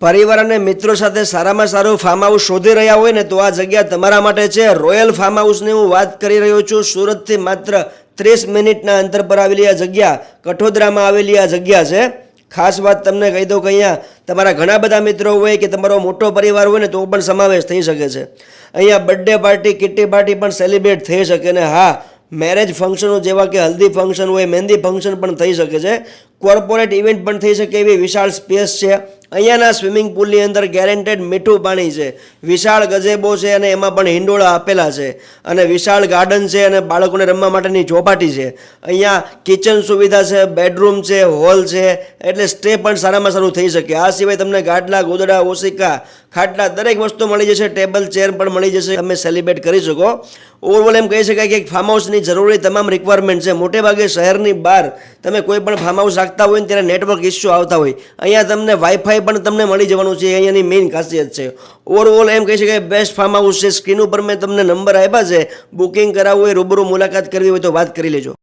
પરિવાર અને મિત્રો સાથે સારામાં સારું ફાર્મ હાઉસ શોધી રહ્યા હોય ને તો આ જગ્યા તમારા માટે છે. રોયલ ફાર્મ હાઉસની હું વાત કરી રહ્યો છું. સુરતથી માત્ર 30 મિનિટના અંતર પર આવેલી આ જગ્યા, કઠોદરામાં આવેલી આ જગ્યા છે. ખાસ વાત તમને કહી દઉં કે અહીંયા તમારા ઘણા બધા મિત્રો હોય કે તમારો મોટો પરિવાર હોય ને તો પણ સમાવેશ થઈ શકે છે. અહીંયા બર્થડે પાર્ટી, કિટ્ટી પાર્ટી પણ સેલિબ્રેટ થઈ શકે ને હા, મેરેજ ફંક્શનો જેવા કે હલ્દી ફંક્શન હોય, મહેંદી ફંક્શન પણ થઈ શકે છે. કોર્પોરેટ ઇવેન્ટ પણ થઈ શકે એવી વિશાળ સ્પેસ છે. અહીંયાના સ્વિમિંગ પુલની અંદર ગેરંટેડ મીઠું પાણી છે, વિશાળ ગજેબો છે અને એમાં પણ હિંડોળા આપેલા છે, અને વિશાળ ગાર્ડન છે અને બાળકોને રમવા માટેની ચોપાટી છે. અહીંયા કિચન સુવિધા છે, બેડરૂમ છે, હોલ છે, એટલે સ્ટે પણ સારામાં સારું થઈ શકે. આ સિવાય તમને ગાડલા, ગોદડા, ઓશિકા, ખાટલા દરેક વસ્તુ મળી જશે. ટેબલ ચેર પણ મળી જશે. તમે સેલિબ્રેટ કરી શકો. ઓવરઓલ એમ કહી શકાય કે એક ફાર્મ હાઉસની જરૂરી તમામ રિક્વાયરમેન્ટ છે. મોટે ભાગે શહેરની બહાર તમે કોઈ પણ ફાર્મ હાઉસ રાખતા હોય ને ત્યારે નેટવર્ક ઇસ્યુ આવતા હોય. અહીંયા તમને વાઈફાઈ પણ તમને મળી જવાનું છે. અહીંયાની મેઇન ખાસિયત છે. ઓવરઓલ એમ કહી શકાય બેસ્ટ ફાર્મ હાઉસ છે. સ્ક્રીન ઉપર મેં તમને નંબર આપ્યા છે. બુકિંગ કરાવવું હોય, રૂબરૂ મુલાકાત કરવી હોય તો વાત કરી લેજો.